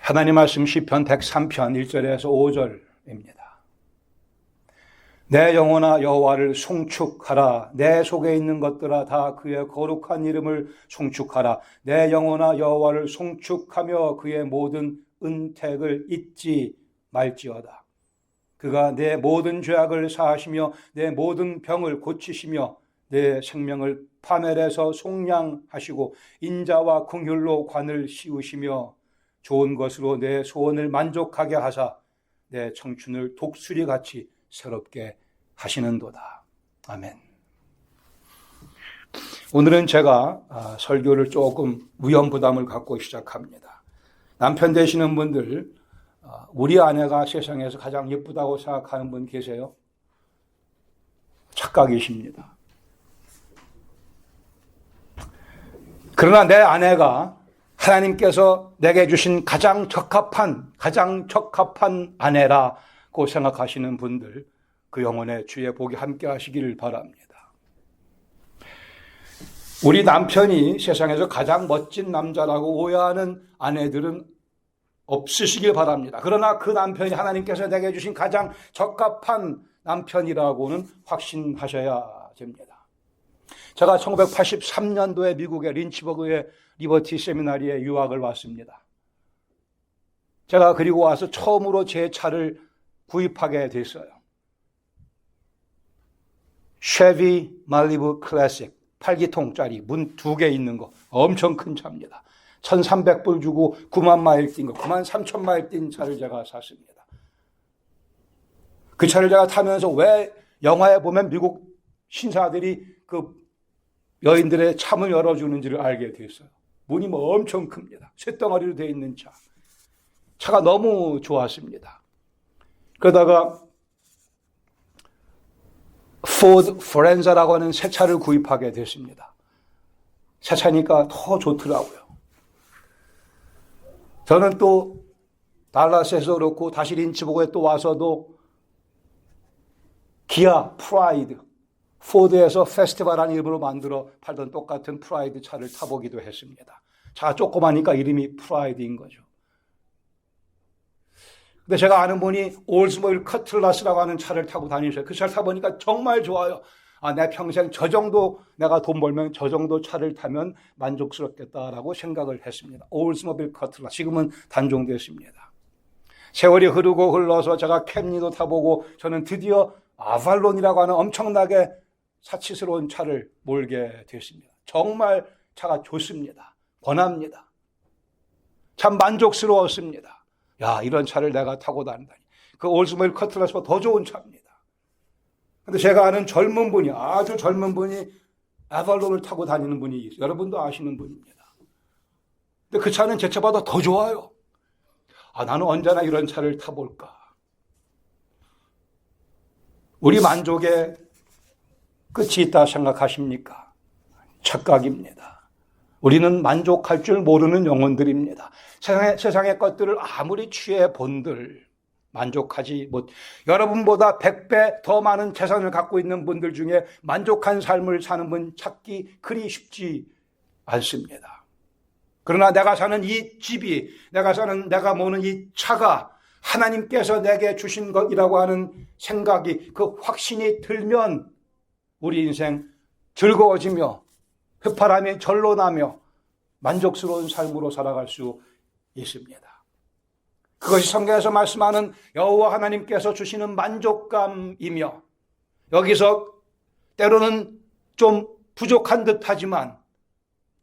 하나님 말씀 시편 103편 1절에서 5절입니다. 내 영혼아 여호와를 송축하라. 내 속에 있는 것들아 다 그의 거룩한 이름을 송축하라. 내 영혼아 여호와를 송축하며 그의 모든 은택을 잊지 말지어다. 그가 내 모든 죄악을 사하시며 내 모든 병을 고치시며 내 생명을 파멸해서 속량하시고 인자와 긍휼로 관을 씌우시며 좋은 것으로 내 소원을 만족하게 하사 내 청춘을 독수리같이 새롭게 하시는도다. 아멘. 오늘은 제가 설교를 조금 위험부담을 갖고 시작합니다. 남편 되시는 분들, 우리 아내가 세상에서 가장 예쁘다고 생각하는 분 계세요? 착각이십니다. 그러나 내 아내가 하나님께서 내게 주신 가장 적합한 아내라고 생각하시는 분들, 그 영혼의 주의 복이 함께 하시기를 바랍니다. 우리 남편이 세상에서 가장 멋진 남자라고 오해하는 아내들은 없으시길 바랍니다. 그러나 그 남편이 하나님께서 내게 주신 가장 적합한 남편이라고는 확신하셔야 됩니다. 제가 1983년도에 미국의 린치버그의 리버티 세미나리에 유학을 왔습니다. 제가 그리고 와서 처음으로 제 차를 구입하게 됐어요. 쉐비 말리부 클래식 8기통짜리 문 2개 있는 거, 엄청 큰 차입니다. 1,300불 주고 9만 마일 뛴 거, 9만 3천 마일 뛴 차를 제가 샀습니다. 그 차를 제가 타면서 왜 영화에 보면 미국 신사들이 그 여인들의 차문을 열어주는지를 알게 됐어요. 문이 뭐 엄청 큽니다. 쇳덩어리로 되어 있는 차. 차가 너무 좋았습니다. 그러다가 포드 포렌자라고 하는 새 차를 구입하게 됐습니다. 새 차니까 더 좋더라고요. 저는 또 달라스에서 그렇고 다시 린치버그에 또 와서도 기아 프라이드, 포드에서 페스티벌이라는 이름으로 만들어 팔던 똑같은 프라이드 차를 타보기도 했습니다. 차가 조그마니까 이름이 프라이드인 거죠. 근데 제가 아는 분이 올즈모빌 커틀러스라고 하는 차를 타고 다니셔요. 그 차를 타보니까 정말 좋아요. 내 평생 저 정도 내가 돈 벌면 저 정도 차를 타면 만족스럽겠다라고 생각을 했습니다. 올즈모빌 커틀러스. 지금은 단종됐습니다. 세월이 흐르고 흘러서 제가 캠리도 타보고 저는 드디어 아발론이라고 하는 엄청나게 사치스러운 차를 몰게 됐습니다. 정말 차가 좋습니다. 권합니다. 참 만족스러웠습니다. 야, 이런 차를 내가 타고 다닌다니. 그 올즈모빌 커틀러스보다 더 좋은 차입니다. 근데 제가 아는 젊은 분이, 아주 젊은 분이 아발론을 타고 다니는 분이 있어요. 여러분도 아시는 분입니다. 근데 그 차는 제 차보다 더 좋아요. 나는 언제나 이런 차를 타볼까. 우리 만족의 끝이 있다 생각하십니까? 착각입니다. 우리는 만족할 줄 모르는 영혼들입니다. 세상의 것들을 아무리 취해 본들 만족하지 못. 여러분보다 100배 더 많은 재산을 갖고 있는 분들 중에 만족한 삶을 사는 분 찾기 그리 쉽지 않습니다. 그러나 내가 사는 이 집이, 내가 모는 이 차가 하나님께서 내게 주신 것이라고 하는 생각이, 그 확신이 들면 우리 인생 즐거워지며 휘파람이 절로 나며 만족스러운 삶으로 살아갈 수 있습니다. 그것이 성경에서 말씀하는 여호와 하나님께서 주시는 만족감이며, 여기서 때로는 좀 부족한 듯하지만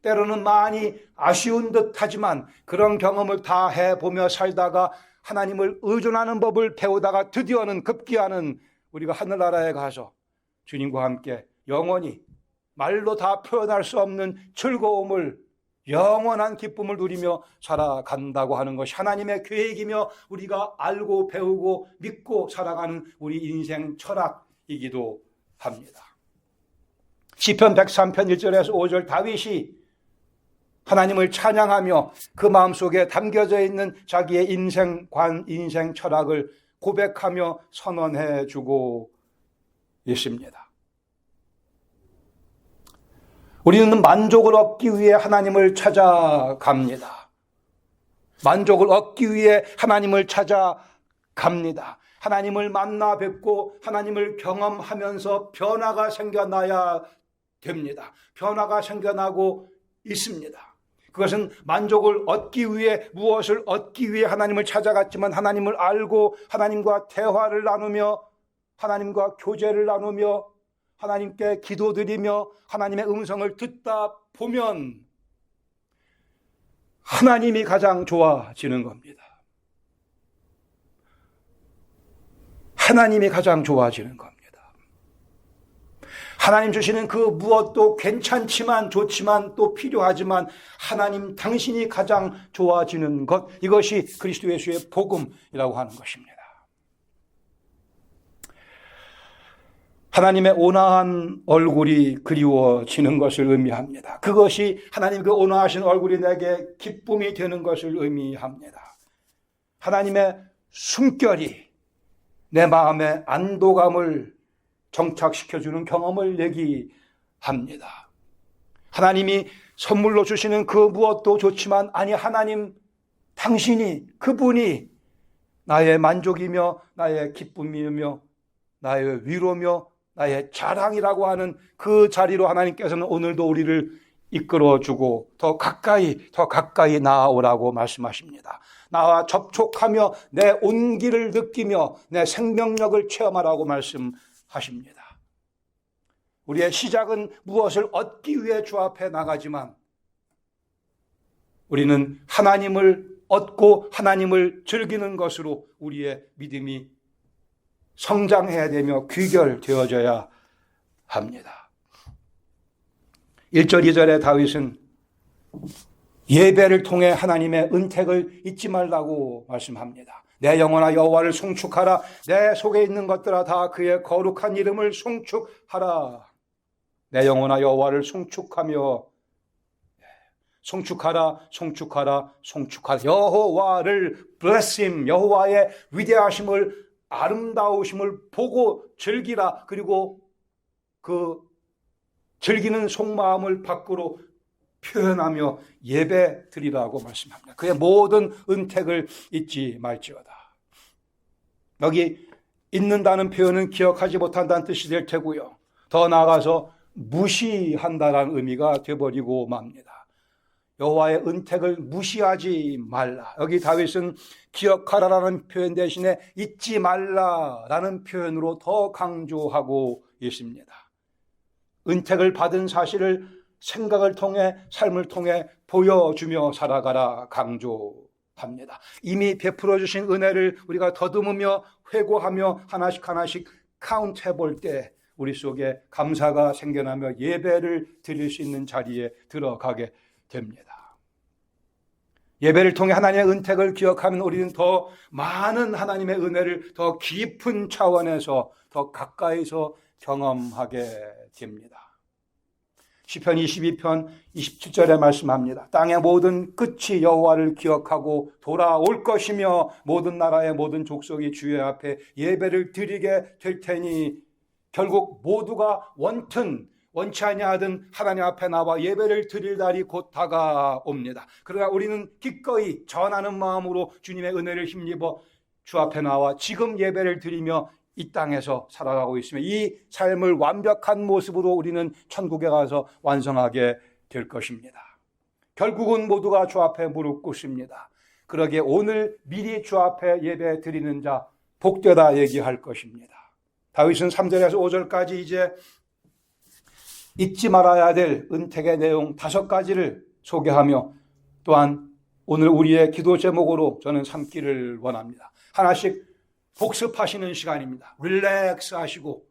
때로는 많이 아쉬운 듯하지만 그런 경험을 다 해보며 살다가 하나님을 의존하는 법을 배우다가 드디어는 급기야는 우리가 하늘나라에 가서 주님과 함께 영원히 말로 다 표현할 수 없는 즐거움을, 영원한 기쁨을 누리며 살아간다고 하는 것이 하나님의 계획이며 우리가 알고 배우고 믿고 살아가는 우리 인생 철학이기도 합니다. 시편 103편 1절에서 5절 다윗이 하나님을 찬양하며 그 마음속에 담겨져 있는 자기의 인생관, 인생 철학을 고백하며 선언해 주고 있습니다. 우리는 만족을 얻기 위해 하나님을 찾아갑니다. 만족을 얻기 위해 하나님을 찾아갑니다. 하나님을 만나 뵙고 하나님을 경험하면서 변화가 생겨나야 됩니다. 변화가 생겨나고 있습니다. 그것은 만족을 얻기 위해, 무엇을 얻기 위해 하나님을 찾아갔지만 하나님을 알고 하나님과 대화를 나누며 하나님과 교제를 나누며 하나님께 기도드리며 하나님의 음성을 듣다 보면 하나님이 가장 좋아지는 겁니다. 하나님이 가장 좋아지는 겁니다. 하나님 주시는 그 무엇도 괜찮지만 좋지만 또 필요하지만 하나님 당신이 가장 좋아지는 것, 이것이 그리스도 예수의 복음이라고 하는 것입니다. 하나님의 온화한 얼굴이 그리워지는 것을 의미합니다. 그것이 하나님 그 온화하신 얼굴이 내게 기쁨이 되는 것을 의미합니다. 하나님의 숨결이 내 마음의 안도감을 정착시켜주는 경험을 얘기합니다. 하나님이 선물로 주시는 그 무엇도 좋지만 아니 하나님 당신이 그분이 나의 만족이며 나의 기쁨이며 나의 위로며 나의 자랑이라고 하는 그 자리로 하나님께서는 오늘도 우리를 이끌어주고 더 가까이 나아오라고 말씀하십니다. 나와 접촉하며 내 온기를 느끼며 내 생명력을 체험하라고 말씀하십니다. 우리의 시작은 무엇을 얻기 위해 주 앞에 나가지만 우리는 하나님을 얻고 하나님을 즐기는 것으로 우리의 믿음이 성장해야 되며 귀결되어져야 합니다. 1절 2절에 다윗은 예배를 통해 하나님의 은택을 잊지 말라고 말씀합니다. 내 영혼아 여호와를 송축하라. 내 속에 있는 것들아 다 그의 거룩한 이름을 송축하라. 내 영혼아 여호와를 송축하며 송축하라. 여호와를 bless him, 여호와의 위대하심을 아름다우심을 보고 즐기라. 그리고 그 즐기는 속마음을 밖으로 표현하며 예배 드리라고 말씀합니다. 그의 모든 은택을 잊지 말지어다. 여기 잊는다는 표현은 기억하지 못한다는 뜻이 될 테고요. 더 나아가서 무시한다라는 의미가 되어버리고 맙니다. 여호와의 은택을 무시하지 말라. 여기 다윗은 기억하라라는 표현 대신에 잊지 말라라는 표현으로 더 강조하고 있습니다. 은택을 받은 사실을 생각을 통해 삶을 통해 보여주며 살아가라 강조합니다. 이미 베풀어 주신 은혜를 우리가 더듬으며 회고하며 하나씩 카운트해 볼 때 우리 속에 감사가 생겨나며 예배를 드릴 수 있는 자리에 들어가게 됩니다. 예배를 통해 하나님의 은택을 기억하면 우리는 더 많은 하나님의 은혜를 더 깊은 차원에서 더 가까이서 경험하게 됩니다. 시편 22편 27절에 말씀합니다. 땅의 모든 끝이 여호와를 기억하고 돌아올 것이며 모든 나라의 모든 족속이 주의 앞에 예배를 드리게 될 테니 결국 모두가 원치 아니하든 하나님 앞에 나와 예배를 드릴 날이 곧 다가옵니다. 그러나 우리는 기꺼이 전하는 마음으로 주님의 은혜를 힘입어 주 앞에 나와 지금 예배를 드리며 이 땅에서 살아가고 있으며 이 삶을 완벽한 모습으로 우리는 천국에 가서 완성하게 될 것입니다. 결국은 모두가 주 앞에 무릎 꿇습니다. 그러기에 오늘 미리 주 앞에 예배 드리는 자 복되다 얘기할 것입니다. 다윗은 3절에서 5절까지 이제 잊지 말아야 될 은택의 내용 5가지를 소개하며 또한 오늘 우리의 기도 제목으로 저는 삼기를 원합니다. 하나씩 복습하시는 시간입니다. 릴렉스 하시고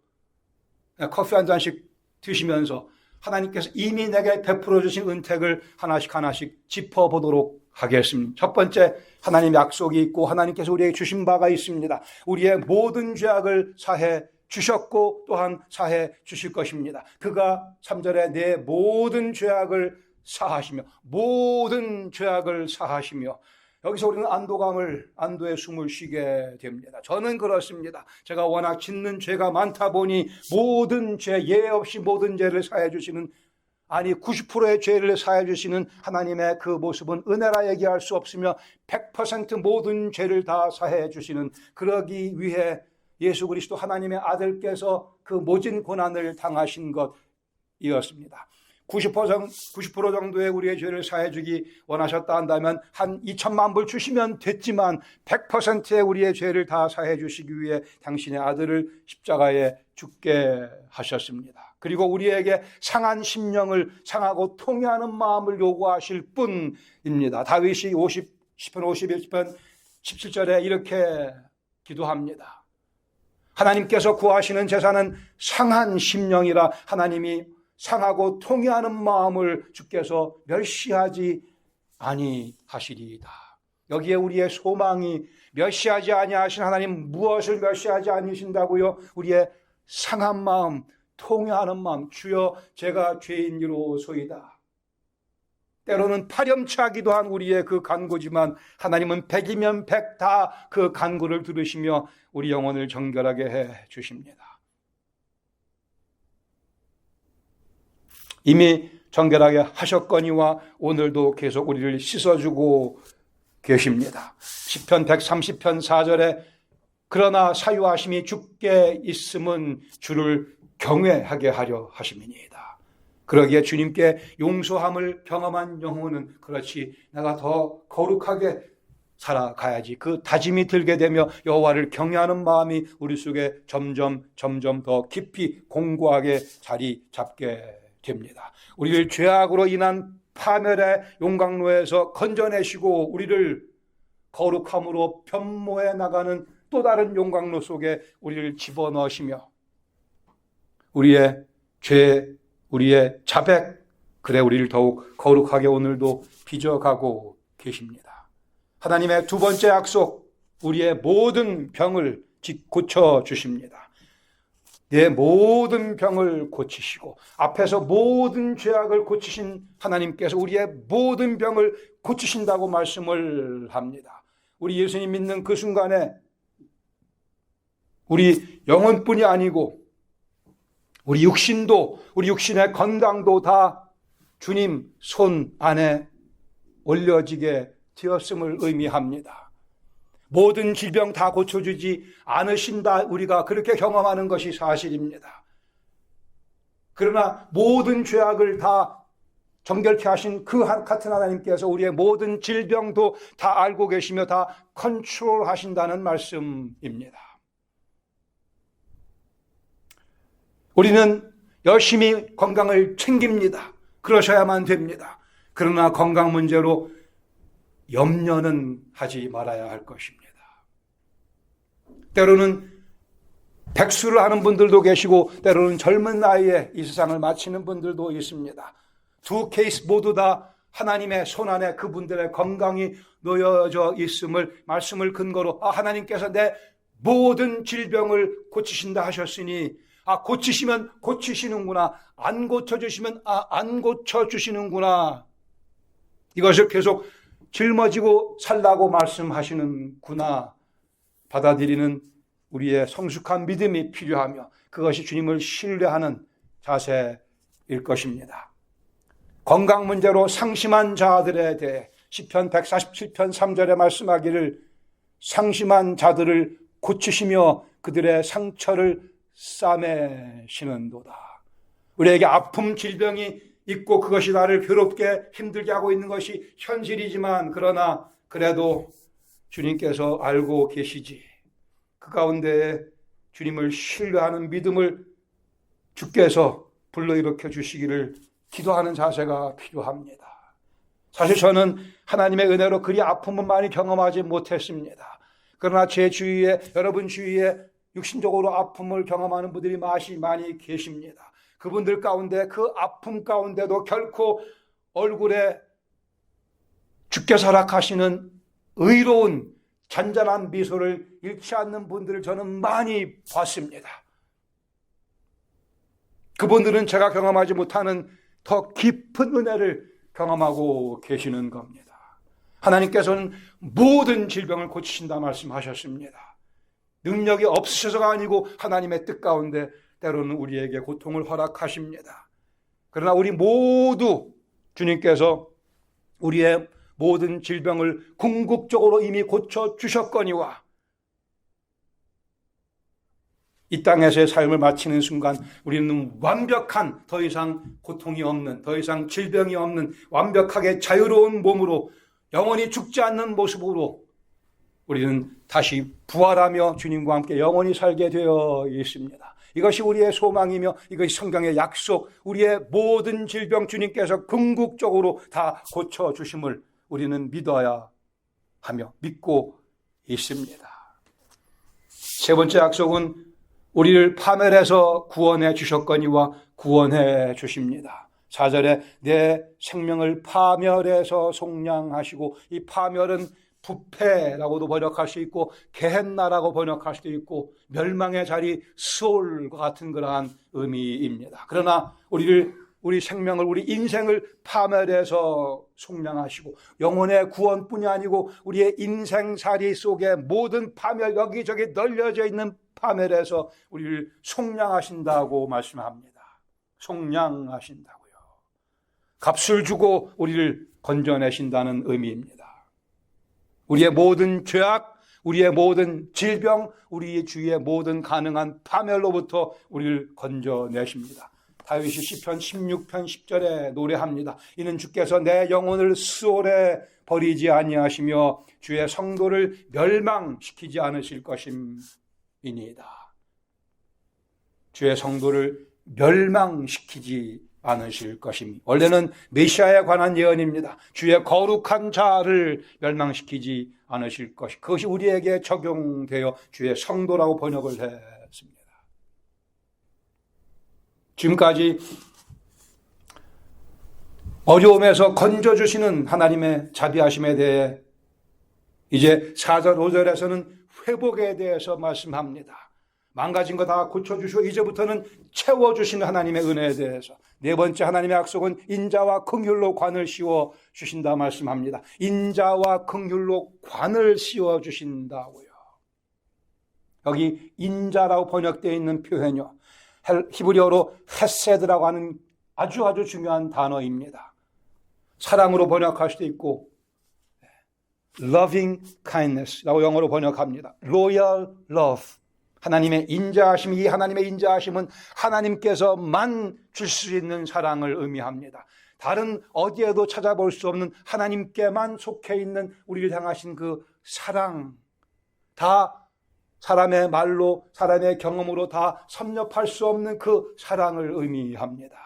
커피 한 잔씩 드시면서 하나님께서 이미 내게 베풀어 주신 은택을 하나씩 짚어보도록 하겠습니다. 첫 번째, 하나님의 약속이 있고 하나님께서 우리에게 주신 바가 있습니다. 우리의 모든 죄악을 사해 주셨고 또한 사해 주실 것입니다. 그가 3절에 내 모든 죄악을 사하시며 여기서 우리는 안도의 숨을 쉬게 됩니다. 저는 그렇습니다. 제가 워낙 짓는 죄가 많다 보니 모든 죄, 예 없이 모든 죄를 사해 주시는 아니 90%의 죄를 사해 주시는 하나님의 그 모습은 은혜라 얘기할 수 없으며 100% 모든 죄를 다 사해 주시는, 그러기 위해 예수 그리스도 하나님의 아들께서 그 모진 고난을 당하신 것이었습니다. 90% 정도의 우리의 죄를 사해 주기 원하셨다 한다면 한 2천만 불 주시면 됐지만 100%의 우리의 죄를 다 사해 주시기 위해 당신의 아들을 십자가에 죽게 하셨습니다. 그리고 우리에게 상한 심령을 상하고 통회하는 마음을 요구하실 뿐입니다. 다윗이 시편 51편 17절에 이렇게 기도합니다. 하나님께서 구하시는 제사는 상한 심령이라, 하나님이 상하고 통회하는 마음을 주께서 멸시하지 아니하시리이다. 여기에 우리의 소망이, 멸시하지 아니하신 하나님 무엇을 멸시하지 아니신다고요? 우리의 상한 마음, 통회하는 마음. 주여 제가 죄인이로소이다. 때로는 파렴치하기도 한 우리의 그 간구지만 하나님은 100이면 100 다 그 간구를 들으시며 우리 영혼을 정결하게 해 주십니다. 이미 정결하게 하셨거니와 오늘도 계속 우리를 씻어주고 계십니다. 시편 130편 4절에 그러나 사유하심이 주께 있음은 주를 경외하게 하려 하심이니이다. 그러기에 주님께 용서함을 경험한 영혼은 그렇지, 내가 더 거룩하게 살아가야지, 그 다짐이 들게 되며 여호와를 경외하는 마음이 우리 속에 점점 더 깊이 공고하게 자리 잡게 됩니다. 우리를 죄악으로 인한 파멸의 용광로에서 건져내시고 우리를 거룩함으로 변모해 나가는 또 다른 용광로 속에 우리를 집어넣으시며 우리의 죄, 우리의 자백, 그래 우리를 더욱 거룩하게 오늘도 빚어가고 계십니다. 하나님의 두 번째 약속, 우리의 모든 병을 고쳐주십니다. 내 모든 병을 고치시고 앞에서 모든 죄악을 고치신 하나님께서 우리의 모든 병을 고치신다고 말씀을 합니다. 우리 예수님 믿는 그 순간에 우리 영혼뿐이 아니고 우리 육신도, 우리 육신의 건강도 다 주님 손 안에 올려지게 되었음을 의미합니다. 모든 질병 다 고쳐주지 않으신다, 우리가 그렇게 경험하는 것이 사실입니다. 그러나 모든 죄악을 다 정결케 하신 그 같은 하나님께서 우리의 모든 질병도 다 알고 계시며 다 컨트롤 하신다는 말씀입니다. 우리는 열심히 건강을 챙깁니다. 그러셔야만 됩니다. 그러나 건강 문제로 염려는 하지 말아야 할 것입니다. 때로는 백수를 하는 분들도 계시고 때로는 젊은 나이에 이 세상을 마치는 분들도 있습니다. 두 케이스 모두 다 하나님의 손안에 그분들의 건강이 놓여져 있음을 말씀을 근거로 하나님께서 내 모든 질병을 고치신다 하셨으니 고치시면 고치시는구나, 안 고쳐주시면 안 고쳐주시는구나, 이것을 계속 짊어지고 살라고 말씀하시는구나 받아들이는 우리의 성숙한 믿음이 필요하며 그것이 주님을 신뢰하는 자세일 것입니다. 건강 문제로 상심한 자들에 대해 시편 147편 3절에 말씀하기를 상심한 자들을 고치시며 그들의 상처를 싸매시는도다. 우리에게 아픔, 질병이 있고 그것이 나를 괴롭게 힘들게 하고 있는 것이 현실이지만 그러나 그래도 주님께서 알고 계시지. 그 가운데 주님을 신뢰하는 믿음을 주께서 불러일으켜 주시기를 기도하는 자세가 필요합니다. 사실 저는 하나님의 은혜로 그리 아픔은 많이 경험하지 못했습니다. 그러나 제 주위에, 여러분 주위에 육신적으로 아픔을 경험하는 분들이 많이 계십니다. 그분들 가운데 그 아픔 가운데도 결코 얼굴에 주께서 허락하시는 의로운 잔잔한 미소를 잃지 않는 분들을 저는 많이 봤습니다. 그분들은 제가 경험하지 못하는 더 깊은 은혜를 경험하고 계시는 겁니다. 하나님께서는 모든 질병을 고치신다 말씀하셨습니다. 능력이 없으셔서가 아니고 하나님의 뜻 가운데 때로는 우리에게 고통을 허락하십니다. 그러나 우리 모두 주님께서 우리의 모든 질병을 궁극적으로 이미 고쳐주셨거니와 이 땅에서의 삶을 마치는 순간 우리는 완벽한, 더 이상 고통이 없는, 더 이상 질병이 없는 완벽하게 자유로운 몸으로 영원히 죽지 않는 모습으로 우리는 다시 부활하며 주님과 함께 영원히 살게 되어 있습니다. 이것이 우리의 소망이며 이것이 성경의 약속, 우리의 모든 질병 주님께서 궁극적으로 다 고쳐주심을 우리는 믿어야 하며 믿고 있습니다. 세 번째 약속은 우리를 파멸해서 구원해 주셨거니와 구원해 주십니다. 4절에 내 생명을 파멸해서 속량하시고, 이 파멸은 부패라고도 번역할 수 있고 게헨나라고 번역할 수도 있고 멸망의 자리 스올과 같은 그러한 의미입니다. 그러나 우리 생명을, 우리 인생을 파멸해서 속량하시고 영혼의 구원뿐이 아니고 우리의 인생살이 속에 모든 파멸, 여기저기 널려져 있는 파멸에서 우리를 속량하신다고 말씀합니다. 속량하신다고요. 값을 주고 우리를 건져내신다는 의미입니다. 우리의 모든 죄악, 우리의 모든 질병, 우리의 주위의 모든 가능한 파멸로부터 우리를 건져내십니다. 다윗이 시편 16편 10절에 노래합니다. 이는 주께서 내 영혼을 스올에 버리지 아니하시며 주의 성도를 멸망시키지 않으실 것임이니이다. 주의 성도를 멸망시키지 않으실 것입니다. 원래는 메시아에 관한 예언입니다. 주의 거룩한 자를 멸망시키지 않으실 것. 그것이 우리에게 적용되어 주의 성도라고 번역을 했습니다. 지금까지 어려움에서 건져주시는 하나님의 자비하심에 대해 이제 4절 5절에서는 회복에 대해서 말씀합니다. 망가진 거 다 고쳐주시고 이제부터는 채워주시는 하나님의 은혜에 대해서, 네 번째 하나님의 약속은 인자와 긍휼로 관을 씌워 주신다 말씀합니다. 인자와 긍휼로 관을 씌워 주신다고요. 여기 인자라고 번역되어 있는 표현이요, 히브리어로 헤세드라고 하는 아주 중요한 단어입니다. 사랑으로 번역할 수도 있고 loving kindness라고 영어로 번역합니다. royal love, 하나님의 인자하심, 이 하나님의 인자하심은 하나님께서만 줄 수 있는 사랑을 의미합니다. 다른 어디에도 찾아볼 수 없는 하나님께만 속해 있는 우리를 향하신 그 사랑, 다 사람의 말로, 사람의 경험으로 다 섭렵할 수 없는 그 사랑을 의미합니다.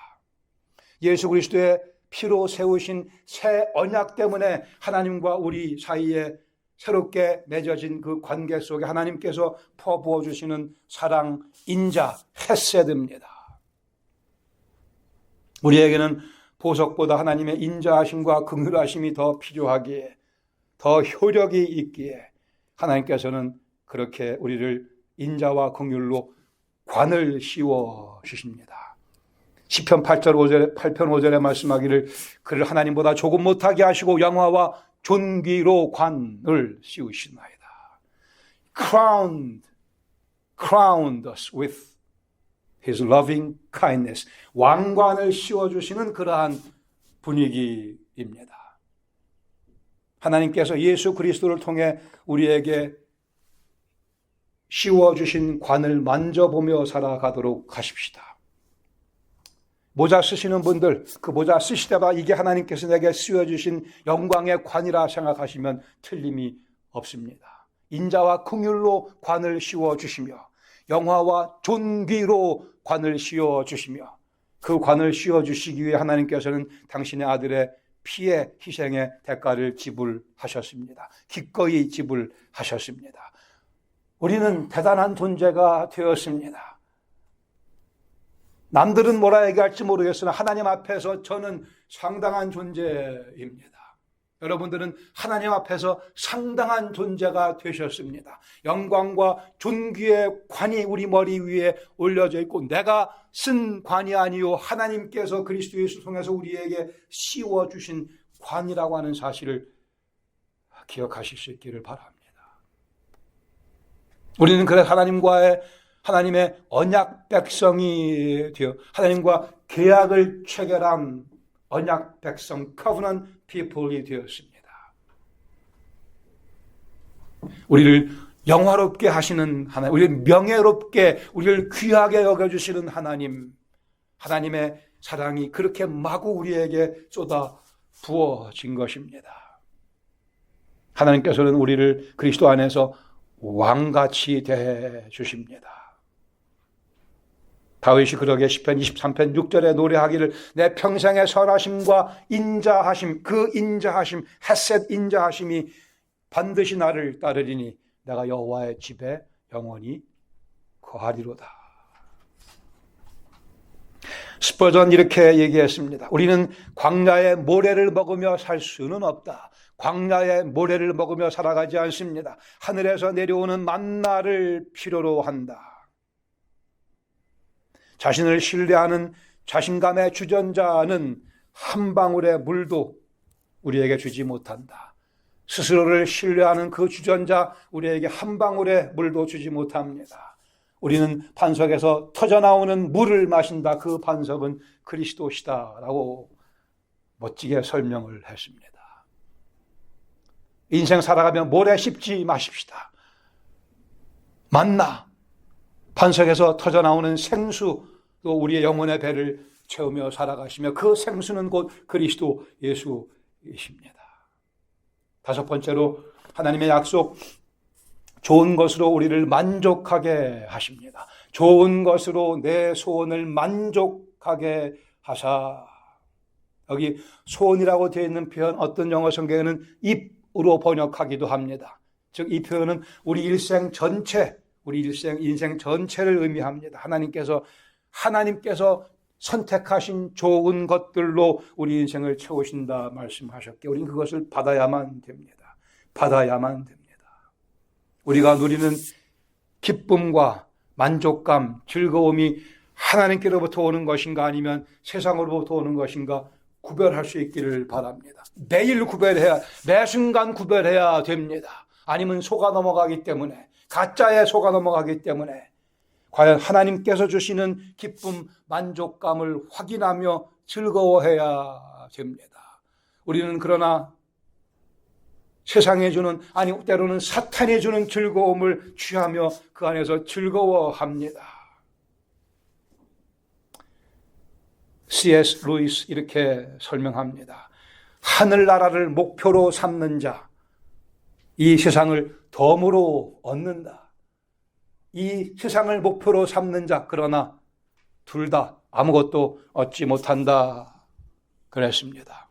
예수 그리스도의 피로 세우신 새 언약 때문에 하나님과 우리 사이에 새롭게 맺어진 그 관계 속에 하나님께서 퍼부어 주시는 사랑, 인자, 헤세드입니다. 우리에게는 보석보다 하나님의 인자하심과 긍휼하심이 더 필요하기에, 더 효력이 있기에 하나님께서는 그렇게 우리를 인자와 긍휼로 관을 씌워 주십니다. 시편 8편 5절에 말씀하기를 그를 하나님보다 조금 못하게 하시고 영화와 존귀로 관을 씌우시나이다. crowned us with his loving kindness. 왕관을 씌워주시는 그러한 분위기입니다. 하나님께서 예수 그리스도를 통해 우리에게 씌워주신 관을 만져보며 살아가도록 하십시다. 모자 쓰시는 분들, 그 모자 쓰실 때마다 이게 하나님께서 내게 씌워주신 영광의 관이라 생각하시면 틀림이 없습니다. 인자와 긍휼로 관을 씌워주시며 영화와 존귀로 관을 씌워주시며 그 관을 씌워주시기 위해 하나님께서는 당신의 아들의 피의 희생의 대가를 지불하셨습니다. 기꺼이 지불하셨습니다. 우리는 대단한 존재가 되었습니다. 남들은 뭐라 얘기할지 모르겠으나 하나님 앞에서 저는 상당한 존재입니다. 여러분들은 하나님 앞에서 상당한 존재가 되셨습니다. 영광과 존귀의 관이 우리 머리 위에 올려져 있고 내가 쓴 관이 아니요 하나님께서 그리스도 예수 통해서 우리에게 씌워주신 관이라고 하는 사실을 기억하실 수 있기를 바랍니다. 우리는 그래서 하나님의 언약 백성이 되어 하나님과 계약을 체결한 언약 백성 covenant people이 되었습니다. 우리를 영화롭게 하시는 하나님, 우리를 명예롭게, 우리를 귀하게 여겨주시는 하나님, 하나님의 사랑이 그렇게 마구 우리에게 쏟아 부어진 것입니다. 하나님께서는 우리를 그리스도 안에서 왕같이 대해 주십니다. 다윗이 그러게 시편 23편 6절에 노래하기를 내 평생의 선하심과 인자하심, 그 인자하심, 헤셋 인자하심이 반드시 나를 따르리니 내가 여호와의 집에 영원히 거하리로다. 스퍼전 이렇게 얘기했습니다. 우리는 광야의 모래를 먹으며 살 수는 없다. 광야의 모래를 먹으며 살아가지 않습니다. 하늘에서 내려오는 만나를 필요로 한다. 자신을 신뢰하는 자신감의 주전자는 한 방울의 물도 우리에게 주지 못한다. 스스로를 신뢰하는 그 주전자 우리에게 한 방울의 물도 주지 못합니다. 우리는 반석에서 터져나오는 물을 마신다. 그 반석은 그리스도시다라고 멋지게 설명을 했습니다. 인생 살아가며 모래 씹지 마십시다. 만나, 반석에서 터져나오는 생수, 또 우리의 영혼의 배를 채우며 살아가시며 그 생수는 곧 그리스도 예수이십니다. 다섯 번째로 하나님의 약속, 좋은 것으로 우리를 만족하게 하십니다. 좋은 것으로 내 소원을 만족하게 하사. 여기 소원이라고 되어 있는 표현, 어떤 영어 성경에는 입으로 번역하기도 합니다. 즉 이 표현은 우리 일생 전체, 우리 인생 전체를 의미합니다. 하나님께서 선택하신 좋은 것들로 우리 인생을 채우신다 말씀하셨기에 우리는 그것을 받아야만 됩니다. 받아야만 됩니다. 우리가 누리는 기쁨과 만족감, 즐거움이 하나님께로부터 오는 것인가 아니면 세상으로부터 오는 것인가 구별할 수 있기를 바랍니다. 매일 구별해야, 매 순간 구별해야 됩니다. 아니면 속아 넘어가기 때문에, 가짜에 속아 넘어가기 때문에 과연 하나님께서 주시는 기쁨, 만족감을 확인하며 즐거워해야 됩니다. 우리는 그러나 세상에 주는, 아니 때로는 사탄이 주는 즐거움을 취하며 그 안에서 즐거워합니다. C.S. 루이스 이렇게 설명합니다. 하늘나라를 목표로 삼는 자, 이 세상을 덤으로 얻는다. 이 세상을 목표로 삼는 자, 그러나 둘 다 아무것도 얻지 못한다 그랬습니다.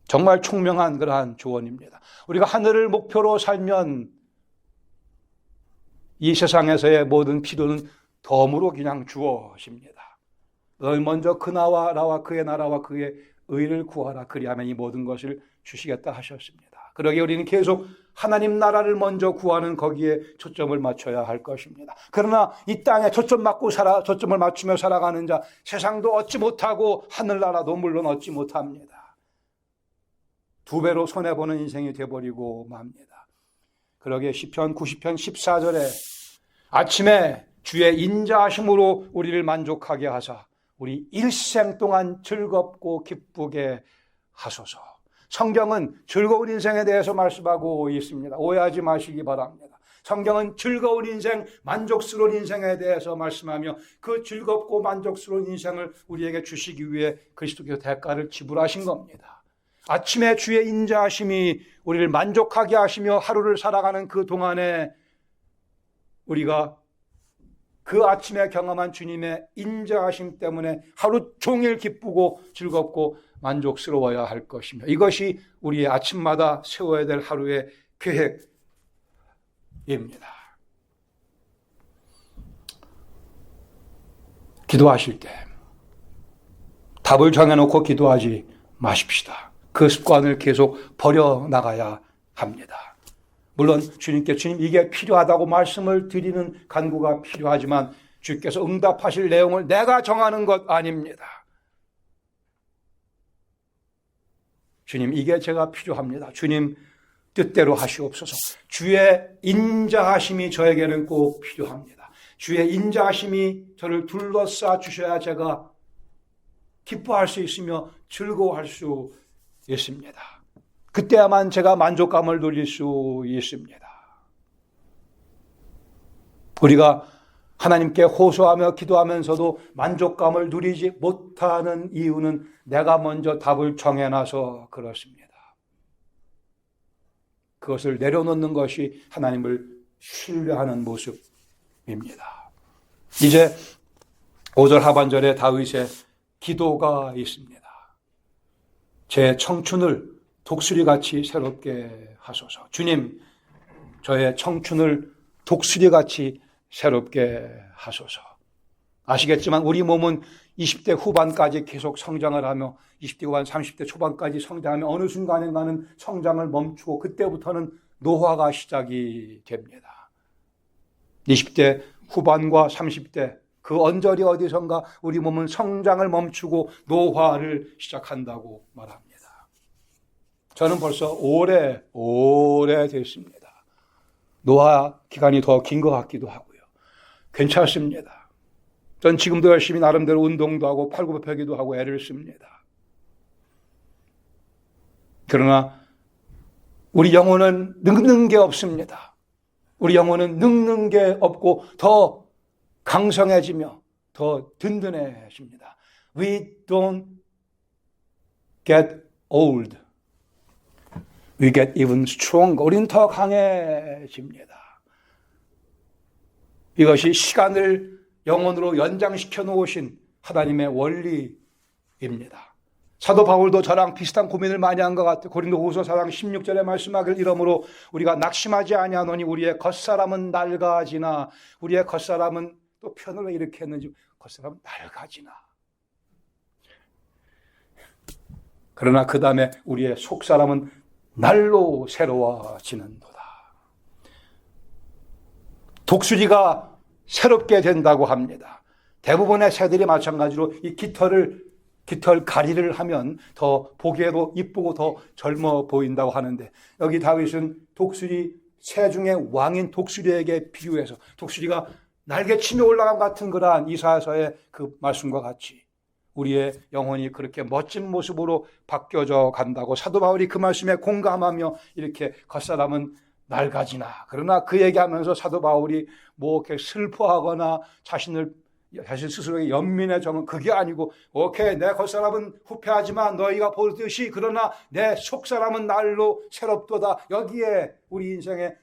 정말 총명한 그러한 조언입니다. 우리가 하늘을 목표로 살면 이 세상에서의 모든 필요는 덤으로 그냥 주어집니다. 너 먼저 그 나와 그의 나라와 그의 의를 구하라. 그리하면 이 모든 것을 주시겠다 하셨습니다. 그러기에 우리는 계속 하나님 나라를 먼저 구하는 거기에 초점을 맞춰야 할 것입니다. 그러나 이 땅에 초점을 맞추며 살아가는 자, 세상도 얻지 못하고 하늘나라도 물론 얻지 못합니다. 두 배로 손해보는 인생이 되어버리고 맙니다. 그러기에 시편 90편 14절에 아침에 주의 인자하심으로 우리를 만족하게 하사 우리 일생 동안 즐겁고 기쁘게 하소서. 성경은 즐거운 인생에 대해서 말씀하고 있습니다. 오해하지 마시기 바랍니다. 성경은 즐거운 인생, 만족스러운 인생에 대해서 말씀하며 그 즐겁고 만족스러운 인생을 우리에게 주시기 위해 그리스도께서 대가를 지불하신 겁니다. 아침에 주의 인자하심이 우리를 만족하게 하시며 하루를 살아가는 그 동안에 우리가 그 아침에 경험한 주님의 인자하심 때문에 하루 종일 기쁘고 즐겁고 만족스러워야 할 것입니다. 이것이 우리의 아침마다 세워야 될 하루의 계획입니다. 기도하실 때 답을 정해놓고 기도하지 마십시다. 그 습관을 계속 버려나가야 합니다. 물론 주님 이게 필요하다고 말씀을 드리는 간구가 필요하지만 주께서 응답하실 내용을 내가 정하는 것 아닙니다. 주님, 이게 제가 필요합니다. 주님 뜻대로 하시옵소서. 주의 인자하심이 저에게는 꼭 필요합니다. 주의 인자하심이 저를 둘러싸 주셔야 제가 기뻐할 수 있으며 즐거워할 수 있습니다. 그때야만 제가 만족감을 누릴 수 있습니다. 우리가 하나님께 호소하며 기도하면서도 만족감을 누리지 못하는 이유는 내가 먼저 답을 정해놔서 그렇습니다. 그것을 내려놓는 것이 하나님을 신뢰하는 모습입니다. 이제 5절 하반절에 다윗의 기도가 있습니다. 제 청춘을 독수리같이 새롭게 하소서. 주님, 저의 청춘을 독수리같이 새롭게 하소서. 아시겠지만 우리 몸은 20대 후반까지 계속 성장을 하며 20대 후반, 30대 초반까지 성장하며 어느 순간인가는 성장을 멈추고 그때부터는 노화가 시작이 됩니다. 20대 후반과 30대 그 언저리 어디선가 우리 몸은 성장을 멈추고 노화를 시작한다고 말합니다. 저는 벌써 오래 됐습니다. 노화 기간이 더 긴 것 같기도 하고요. 괜찮습니다. 전 지금도 열심히 나름대로 운동도 하고 팔굽혀펴기도 하고 애를 씁니다. 그러나 우리 영혼은 늙는 게 없습니다. 우리 영혼은 늙는 게 없고 더 강성해지며 더 든든해집니다. We don't get old. We get even stronger. 우리는 더 강해집니다. 이것이 시간을 영혼으로 연장시켜 놓으신 하나님의 원리입니다. 사도 바울도 저랑 비슷한 고민을 많이 한 것 같아요. 고린도후서 4장 16절에 말씀하길 이러므로 우리가 낙심하지 아니하노니 우리의 겉사람은 낡아지나 우리의 겉사람은 또 표현을 왜 이렇게 했는지 겉사람은 낡아지나 그러나 그 다음에 우리의 속사람은 날로 새로워지는도다. 독수리가 새롭게 된다고 합니다. 대부분의 새들이 마찬가지로 이 깃털 가리를 하면 더 보기에도 이쁘고 더 젊어 보인다고 하는데 여기 다윗은 독수리 새 중에 왕인 독수리에게 비유해서 독수리가 날개치며 올라간 같은 그러한 이사야서의 그 말씀과 같이 우리의 영혼이 그렇게 멋진 모습으로 바뀌어져 간다고 사도 바울이 그 말씀에 공감하며 이렇게 겉사람은 낡아지나 그러나 그 얘기하면서 사도 바울이 뭐 이렇게 슬퍼하거나 자신 스스로의 연민의 정은 그게 아니고 오케이 내 겉사람은 후패하지만 너희가 보듯이 그러나 내 속사람은 날로 새롭도다. 여기에 우리 인생의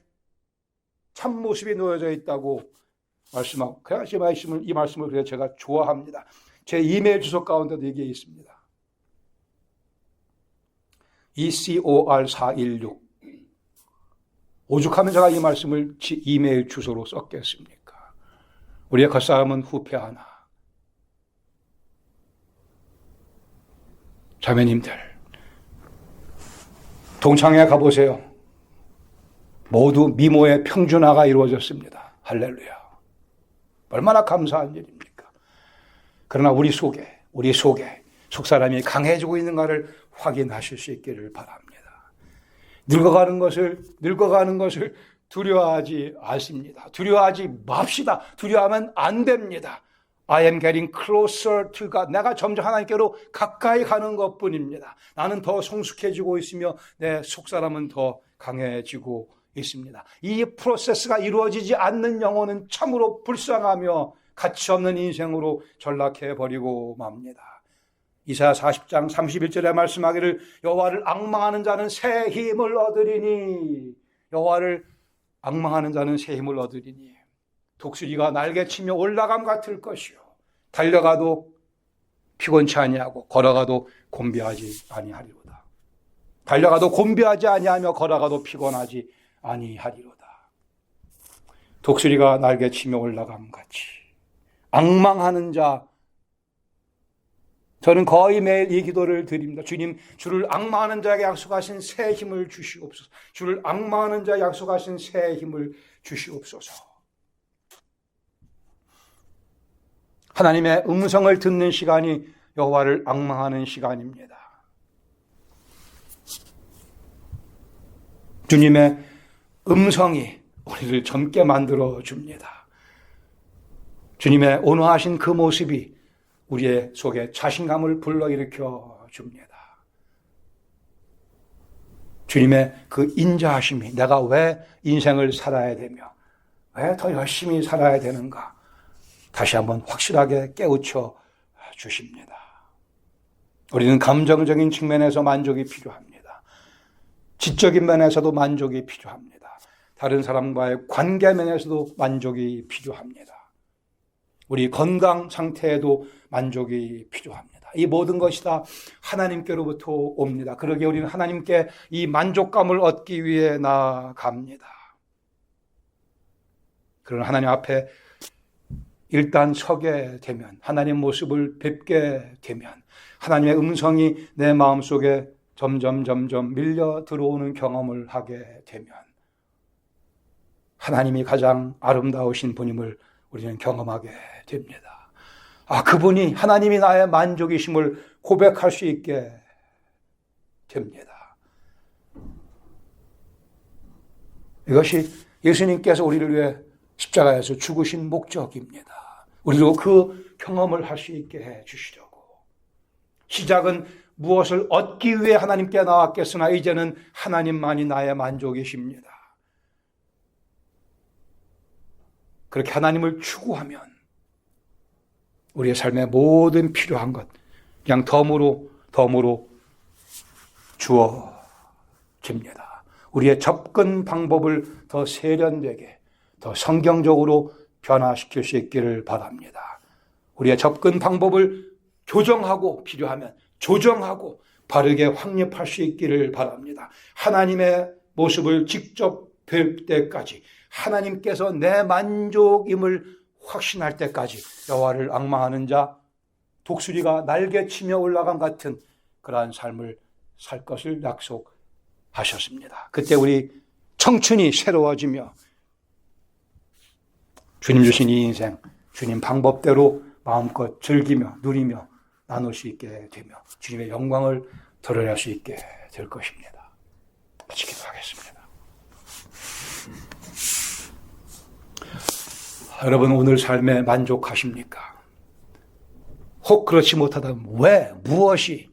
참모습이 놓여져 있다고 말씀하고 그래서 이 말씀을 그래서 제가 좋아합니다. 제 이메일 주소 가운데도 이게 있습니다. ECOR416 오죽하면 제가 이 말씀을 이메일 주소로 썼겠습니까? 우리의 겉사람은 후패하나. 자매님들 동창회 가보세요. 모두 미모의 평준화가 이루어졌습니다. 할렐루야. 얼마나 감사한 일입니까? 그러나 우리 속에 속사람이 강해지고 있는가를 확인하실 수 있기를 바랍니다. 늙어가는 것을 두려워하지 않습니다. 두려워하지 맙시다. 두려워하면 안 됩니다. I am getting closer to God. 내가 점점 하나님께로 가까이 가는 것뿐입니다. 나는 더 성숙해지고 있으며 내 속사람은 더 강해지고 있습니다. 이 프로세스가 이루어지지 않는 영혼은 참으로 불쌍하며 가치 없는 인생으로 전락해버리고 맙니다. 이사야 40장 31절에 말씀하기를 여호와를 앙망하는 자는 새 힘을 얻으리니 여호와를 앙망하는 자는 새 힘을 얻으리니 독수리가 날개치며 올라감 같을 것이요 달려가도 피곤치 아니하고 걸어가도 곤비하지 아니하리로다. 달려가도 곤비하지 아니하며 걸어가도 피곤하지 아니하리로다. 독수리가 날개치며 올라감 같이 앙망하는 자 저는 거의 매일 이 기도를 드립니다. 주님, 주를 앙망하는 자에게 약속하신 새 힘을 주시옵소서. 주를 앙망하는 자에게 약속하신 새 힘을 주시옵소서. 하나님의 음성을 듣는 시간이 여호와를 앙망하는 시간입니다. 주님의 음성이 우리를 젊게 만들어 줍니다. 주님의 온화하신 그 모습이 우리의 속에 자신감을 불러일으켜 줍니다. 주님의 그 인자하심이 내가 왜 인생을 살아야 되며 왜 더 열심히 살아야 되는가 다시 한번 확실하게 깨우쳐 주십니다. 우리는 감정적인 측면에서 만족이 필요합니다. 지적인 면에서도 만족이 필요합니다. 다른 사람과의 관계 면에서도 만족이 필요합니다. 우리 건강 상태에도 만족이 필요합니다. 이 모든 것이 다 하나님께로부터 옵니다. 그러기에 우리는 하나님께 이 만족감을 얻기 위해 나아갑니다. 그러나 하나님 앞에 일단 서게 되면, 하나님 모습을 뵙게 되면, 하나님의 음성이 내 마음속에 점점 밀려 들어오는 경험을 하게 되면 하나님이 가장 아름다우신 분임을 우리는 경험하게 됩니다. 그분이 하나님이 나의 만족이심을 고백할 수 있게 됩니다. 이것이 예수님께서 우리를 위해 십자가에서 죽으신 목적입니다. 우리도 그 경험을 할 수 있게 해 주시려고. 시작은 무엇을 얻기 위해 하나님께 나왔겠으나 이제는 하나님만이 나의 만족이십니다. 그렇게 하나님을 추구하면 우리의 삶의 모든 필요한 것 그냥 덤으로 주어집니다. 우리의 접근 방법을 더 세련되게, 더 성경적으로 변화시킬 수 있기를 바랍니다. 우리의 접근 방법을 교정하고 필요하면 조정하고 바르게 확립할 수 있기를 바랍니다. 하나님의 모습을 직접 뵐 때까지, 하나님께서 내 만족임을 확신할 때까지 여호와를 앙망하는 자, 독수리가 날개치며 올라간 같은 그러한 삶을 살 것을 약속하셨습니다. 그때 우리 청춘이 새로워지며 주님 주신 이 인생, 주님 방법대로 마음껏 즐기며 누리며 나눌 수 있게 되며 주님의 영광을 드러낼 수 있게 될 것입니다. 같이 기도하겠습니다. 여러분, 오늘 삶에 만족하십니까? 혹 그렇지 못하다면 왜? 무엇이?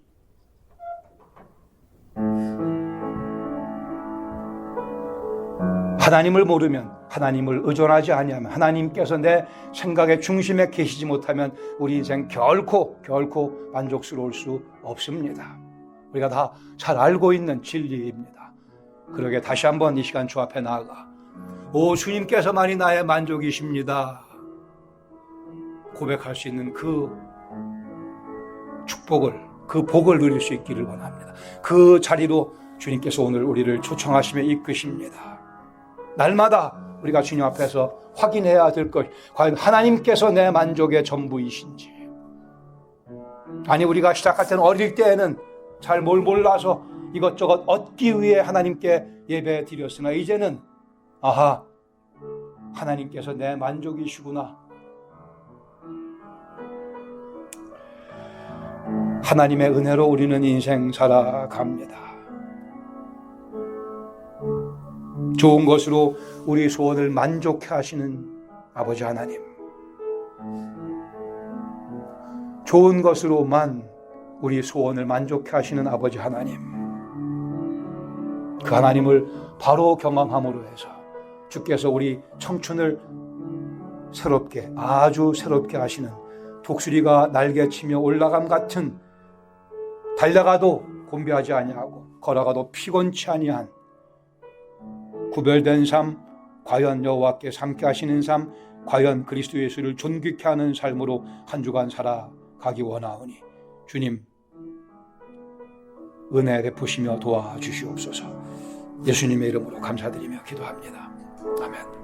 하나님을 모르면, 하나님을 의존하지 아니하면, 하나님께서 내 생각의 중심에 계시지 못하면 우리 인생 결코 만족스러울 수 없습니다. 우리가 다 잘 알고 있는 진리입니다. 그러게 다시 한번 이 시간 주 앞에 나아가 오 주님께서만이 나의 만족이십니다 고백할 수 있는 그 축복을, 그 복을 누릴 수 있기를 원합니다. 그 자리로 주님께서 오늘 우리를 초청하시며 이끄십니다. 날마다 우리가 주님 앞에서 확인해야 될 것, 과연 하나님께서 내 만족의 전부이신지. 아니, 우리가 시작할 때는 어릴 때에는 잘 뭘 몰라서 이것저것 얻기 위해 하나님께 예배 드렸으나 이제는 아하, 하나님께서 내 만족이시구나. 하나님의 은혜로 우리는 인생 살아갑니다. 좋은 것으로 우리 소원을 만족해 하시는 아버지 하나님, 좋은 것으로만 우리 소원을 만족해 하시는 아버지 하나님, 그 하나님을 바로 경험함으로 해서 주께서 우리 청춘을 새롭게, 아주 새롭게 하시는 독수리가 날개치며 올라감 같은, 달려가도 곤비하지 아니하고 걸어가도 피곤치 아니한 구별된 삶, 과연 여호와께 함께 하시는 삶, 과연 그리스도 예수를 존귀케 하는 삶으로 한 주간 살아가기 원하오니 주님 은혜 베푸시며 도와주시옵소서. 예수님의 이름으로 감사드리며 기도합니다. 아멘.